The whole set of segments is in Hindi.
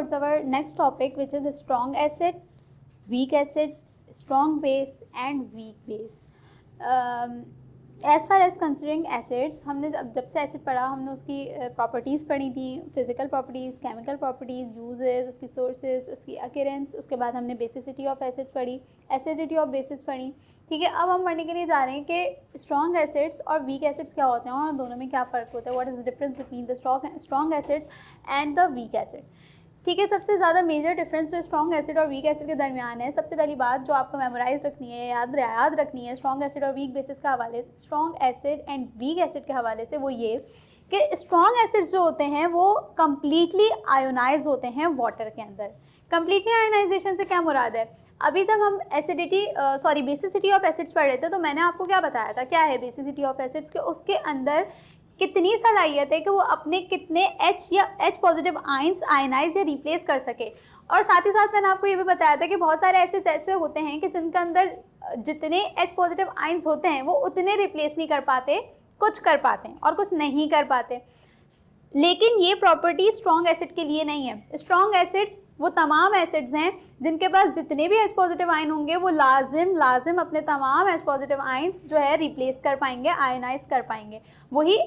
towards our next topic, which is strong acid, weak acid, strong base and weak base. As far as considering acids, हमने जब से एसिड पढ़ा हमने उसकी प्रॉपर्टीज़ पढ़ी थी, physical properties, chemical properties, uses, उसकी सोर्सेज, उसकी अकेरेंस, उसके बाद हमने बेसिसिटी ऑफ एसिड पढ़ी, एसिडिटी ऑफ बेसिस पढ़ी। ठीक है, अब हम पढ़ने के लिए जा रहे हैं कि स्ट्रॉन्ग एसिड्स और वीक एसिड्स क्या होते हैं और दोनों में क्या फ़र्क होता है, what is the difference between the strong acids and the weak acid. ठीक है, सबसे ज़्यादा मेजर डिफरेंस जो स्ट्रॉन्ग एसिड और वीक एसिड के दरमियान है, सबसे पहली बात जो आपको मेमोराइज रखनी है, याद रखनी है स्ट्रॉन्ग एसिड और वीक बेसिस के हवाले, strong acid and weak acid के हवाले से, वो ये कि स्ट्रॉन्ग एसिड्स जो होते हैं वो कम्प्लीटली आयोनाइज होते हैं वाटर के अंदर। कम्प्लीटली आयोनाइजेशन से क्या मुराद है? अभी तक हम बेसिसिटी ऑफ एसिड्स पढ़ रहे थे, तो मैंने आपको क्या बताया था, क्या है बेसिसिटी ऑफ एसिड्स, के उसके अंदर कितनी सलाहियत है कि वो अपने कितने H या H पॉजिटिव आइंस आयनाइज या रिप्लेस कर सके। और साथ ही साथ मैंने आपको ये भी बताया था कि बहुत सारे एसिड्स ऐसे होते हैं कि जिनके अंदर जितने H पॉजिटिव आइंस होते हैं वो उतने रिप्लेस नहीं कर पाते, कुछ कर पाते हैं और कुछ नहीं कर पाते। लेकिन ये प्रॉपर्टी स्ट्रॉन्ग एसिड के लिए नहीं है। स्ट्रॉन्ग एसिड्स वो तमाम एसिड्स हैं जिनके पास जितने भी H पॉजिटिव आयन होंगे वो लाजिम अपने तमाम H पॉजिटिव आयन्स जो है रिप्लेस कर पाएंगे, आयनाइज कर पाएंगे, वही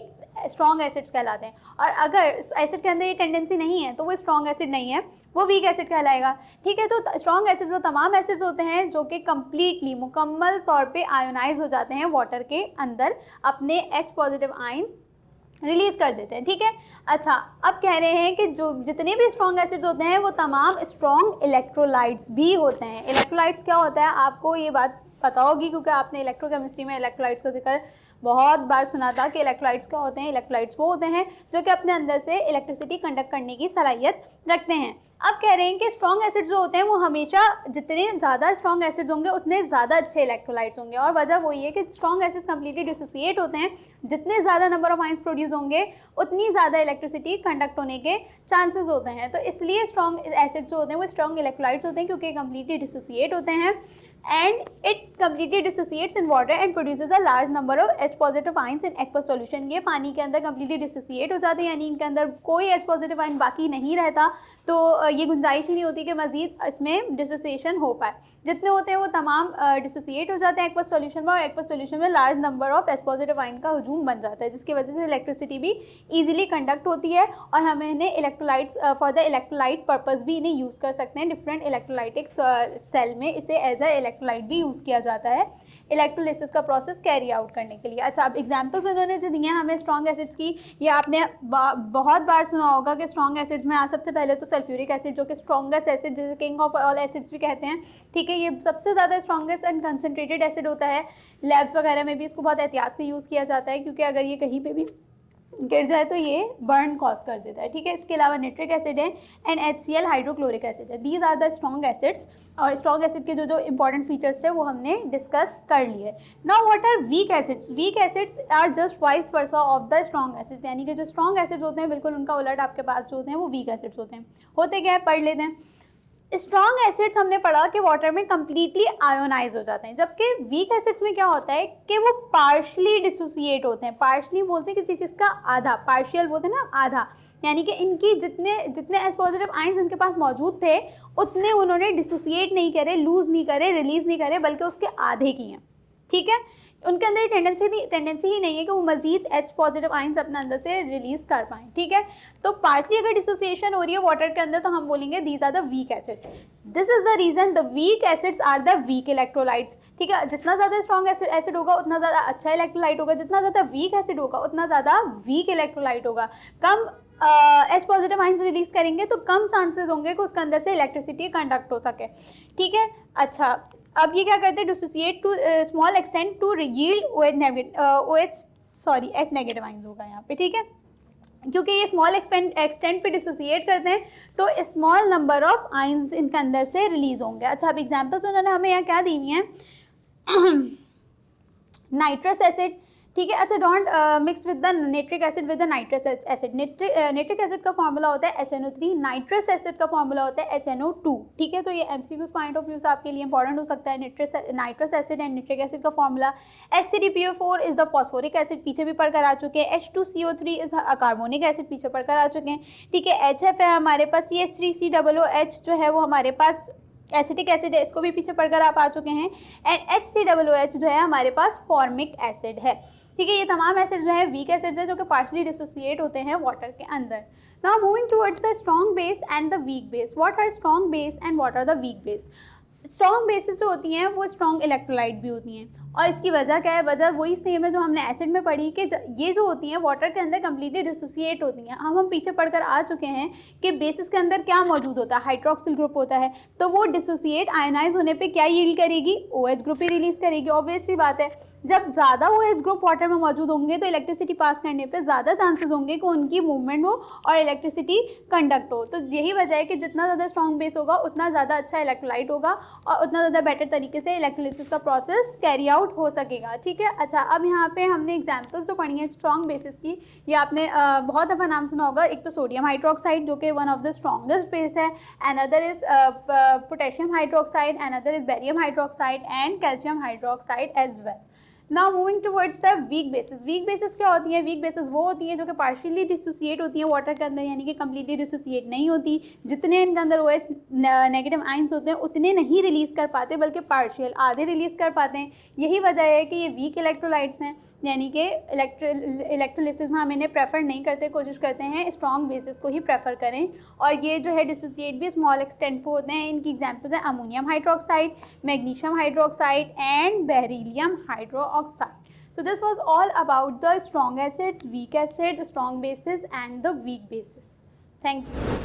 स्ट्रॉन्ग एसिड्स कहलाते हैं। और अगर एसिड के अंदर ये टेंडेंसी नहीं है तो वो स्ट्रॉन्ग एसिड नहीं है, वो वीक एसिड कहलाएगा। ठीक है, तो स्ट्रॉन्ग एसिड्स वो तमाम एसिड्स होते हैं जो कि कम्प्लीटली मुकम्मल तौर पे आयोनाइज हो जाते हैं वाटर के अंदर, अपने H पॉजिटिव आयन्स रिलीज़ कर देते हैं। ठीक है, अच्छा, अब कह रहे हैं कि जो जितने भी स्ट्रॉन्ग एसिड्स होते हैं वो तमाम स्ट्रॉन्ग इलेक्ट्रोलाइट्स भी होते हैं। इलेक्ट्रोलाइट्स क्या होता है आपको ये बात पता होगी क्योंकि आपने इलेक्ट्रोकेमिस्ट्री में इलेक्ट्रोलाइट्स का जिक्र बहुत बार सुना था कि इलेक्ट्रोलाइट्स क्या होते हैं। इलेक्ट्रोलाइट्स वो होते हैं जो कि अपने अंदर से इलेक्ट्रिसिटी कंडक्ट करने की सलाहियत रखते हैं। अब कह रहे हैं कि स्ट्रॉन्ग एसिड्स जो होते हैं वो हमेशा जितने ज़्यादा स्ट्रॉन्ग एसिड्स होंगे उतने ज़्यादा अच्छे इलेक्ट्रोलाइट्स होंगे, और वजह वही है कि स्ट्रॉन्ग एसिड्स कम्प्लीटली डिसोसिएट होते हैं, जितने ज़्यादा नंबर ऑफ आइंस प्रोड्यूस होंगे उतनी ज़्यादा इलेक्ट्रिसिटी कंडक्ट होने के चांसेस होते हैं। तो इसलिए स्ट्रॉन्ग एसिड्स जो होते हैं वो स्ट्रॉन्ग इलेक्ट्रोलाइट्स होते हैं क्योंकि कम्प्लीटली डिसोसिएट होते हैं, and it completely dissociates in water and produces a large number of H positive ions in aqueous solution। ये पानी के अंदर completely dissociate हो जाते हैं, यानी इनके अंदर कोई H positive ion बाकी नहीं रहता, तो ये गुंजाइश ही नहीं होती कि मज़ीद इसमें डिसोसिएशन हो पाए। जितने होते हैं वो तमाम डिसोसिएट हो जाते हैं एक्वस सॉल्यूशन में, और एक्वस सॉल्यूशन में large number of H positive ion का हजूम बन जाता है, जिसकी वजह से इलेक्ट्रिसिटी भी ईजिली कंडक्ट होती है और हमें इन्हें electrolytes for the electrolyte purpose भी इन्हें यूज़ कर सकते हैं। डिफरेंट इलेक्ट्रोलाइटिक सेल में इसे एज अ इलेक्ट्रोलाइट भी यूज़ किया जाता है इलेक्ट्रोलिसिस का प्रोसेस कैरी आउट करने के लिए। अच्छा, अब एग्जाम्पल्स उन्होंने जो दिए हैं हमें स्ट्रॉन्ग एसिड्स की, ये आपने बहुत बार सुना होगा कि स्ट्रॉन्ग एसिड्स में सबसे पहले तो सल्फ्यूरिक एसिड जो कि स्ट्रॉन्गेस्ट एसिड, जिसे किंग ऑफ ऑल एसिड्स भी कहते हैं। ठीक है, ये सबसे ज़्यादा स्ट्रॉन्गेस्ट एंड कंसनट्रेटेड एसिड होता है। लैब्स वगैरह में भी इसको बहुत एहतियात से यूज़ किया जाता है क्योंकि अगर ये कहीं पे भी गिर जाए तो ये बर्न कॉज कर देता है। ठीक है, इसके अलावा नाइट्रिक एसिड है एंड HCl हाइड्रोक्लोरिक एसिड है। These are the strong acids, और स्ट्रॉन्ग एसिड के जो इंपॉर्टेंट फीचर्स थे वो हमने डिस्कस कर लिए। Now what are weak acids? Weak acids are just vice versa of the strong acids, यानी कि जो स्ट्रॉन्ग एसिड्स होते हैं बिल्कुल उनका उलट आपके पास जो होते हैं वो वीक एसिड्स होते हैं। होते क्या है, पढ़ लेते हैं। स्ट्रॉन्ग एसिड्स हमने पढ़ा कि वाटर में कम्प्लीटली आयोनाइज हो जाते हैं, जबकि वीक एसिड्स में क्या होता है कि वो पार्शली डिसोसिएट होते हैं। पार्शली बोलते हैं किसी चीज़ का आधा, पार्शियल बोलते हैं ना आधा, यानी कि इनकी जितने H पॉजिटिव आइंस इनके पास मौजूद थे उतने उन्होंने डिसोसिएट नहीं करे, लूज़ नहीं करे, रिलीज़ नहीं करे, बल्कि उसके आधे की हैं। ठीक है, उनके अंदर टेंडेंसी ही नहीं है कि वो मज़ीद H पॉजिटिव आइंस अपने अंदर से रिलीज़ कर पाएँ। ठीक है, तो पार्टली अगर डिसोसिएशन हो रही है वाटर के अंदर तो हम बोलेंगे these are the weak acids. This is the reason the weak acids are the weak electrolytes. ठीक है, जितना ज़्यादा स्ट्रॉन्ग एसिड होगा उतना ज़्यादा अच्छा इलेक्ट्रोलाइट होगा, जितना ज़्यादा वीक एसिड होगा उतना ज़्यादा वीक इलेक्ट्रोलाइट होगा। कम H पॉजिटिव आइंस रिलीज़ करेंगे तो कम चांसेस होंगे कि उसके अंदर से इलेक्ट्रिसिटी कंडक्ट हो सके। ठीक है, अच्छा, अब ये क्या करते हैं, dissociate to small extent to yield H negative ions होगा यहाँ पे। ठीक है, क्योंकि ये स्मॉल एक्सटेंट पे डिसोसिएट करते हैं तो स्मॉल नंबर ऑफ आइंस इनके अंदर से रिलीज़ होंगे। अच्छा, अब एग्जांपल्स उन्होंने हमें यहाँ क्या दी हुई हैं नाइट्रस एसिड। ठीक है। अच्छा, don't mix with the nitric acid with the nitrous acid. Nitric acid का फॉर्मूला होता है HNO3, नाइट्रस एसिड का फॉर्मूला होता है HNO2। ठीक है, तो ये MCQ पॉइंट ऑफ व्यू से आपके लिए इंपॉर्टेंट हो सकता है। Nitrous acid and nitric acid का formula H3PO4 is the phosphoric acid, पीछे भी पढ़कर आ चुके हैं। H2CO3 इज कार्बोनिक एसिड, पीछे पढ़कर आ चुके हैं। ठीक है, HF है हमारे पास, CH3COOH जो है वो हमारे पास एसिटिक एसिड है, इसको भी पीछे पढ़कर आप आ चुके हैं। एंड HCOOH जो है हमारे पास फॉर्मिक एसिड है। ठीक है, ये तमाम एसिड जो है वीक एसिड्स है जो कि पार्शली डिसोसिएट होते हैं वाटर के अंदर। Now moving towards the strong base and the weak base. What are strong base and what are the weak base? Strong bases जो होती हैं वो स्ट्रॉन्ग इलेक्ट्रोलाइट भी होती हैं, और इसकी वजह क्या है? वजह वही सेम है जो हमने एसिड में पढ़ी कि ये जो होती हैं वाटर के अंदर कम्प्लीटली डिसोसिएट होती हैं। हम पीछे पढ़कर आ चुके हैं कि बेसिस के अंदर क्या मौजूद होता है? हाइड्रोक्सिल ग्रुप होता है, तो वो डिसोसिएट आयनाइज होने पे क्या यील्ड करेगी? OH ग्रुप ही रिलीज करेगी। ऑब्वियस सी बात है, जब ज़्यादा OH ग्रुप वाटर में मौजूद होंगे तो इलेक्ट्रिसिटी पास करने पे ज़्यादा चांसेस होंगे कि उनकी मूवमेंट हो और इलेक्ट्रिसिटी कंडक्ट हो। तो यही वजह है कि जितना ज़्यादा स्ट्रॉन्ग बेस होगा उतना ज़्यादा अच्छा इलेक्ट्रोलाइट होगा और उतना ज़्यादा बेटर तरीके से इलेक्ट्रोलिसिस का प्रोसेस कैरी आउट हो सकेगा। ठीक है। अच्छा, अब यहाँ पे हमने एग्जाम्पल्स जो पढ़ी हैं स्ट्रॉन्ग बेसिस की, ये आपने बहुत दफ़ा नाम सुना होगा। एक तो सोडियम हाइड्रोक्साइड जो कि one of the strongest base है, another is potassium hydroxide, another is barium hydroxide and calcium hydroxide as well. Now moving towards the weak bases. Weak bases क्या होती हैं? वीक बेसिस वो होती हैं जो कि पार्शियली डिसोसिएट होती हैं वाटर के अंदर, यानी कि कम्प्लीटली डिसोसिएट नहीं होती। जितने इनके अंदर OH नेगेटिव आइंस होते हैं उतने नहीं रिलीज़ कर पाते, बल्कि पार्शियल आधे रिलीज़ कर पाते हैं। यही वजह है कि ये वीक इलेक्ट्रोलाइट्स हैं, यानी कि इलेक्ट्रोलिसिस में हम इन्हें प्रेफर नहीं करते, कोशिश करते हैं स्ट्रॉन्ग बेसिस को ही प्रेफर करें। और ये जो है डिसोसिएट भी स्मॉल एक्सटेंट पे होते हैं। इनकी एग्जांपल्स हैं ammonium hydroxide, magnesium hydroxide and beryllium hydroxide. So this was all about the strong acids, weak acids, strong bases and the weak bases. Thank you.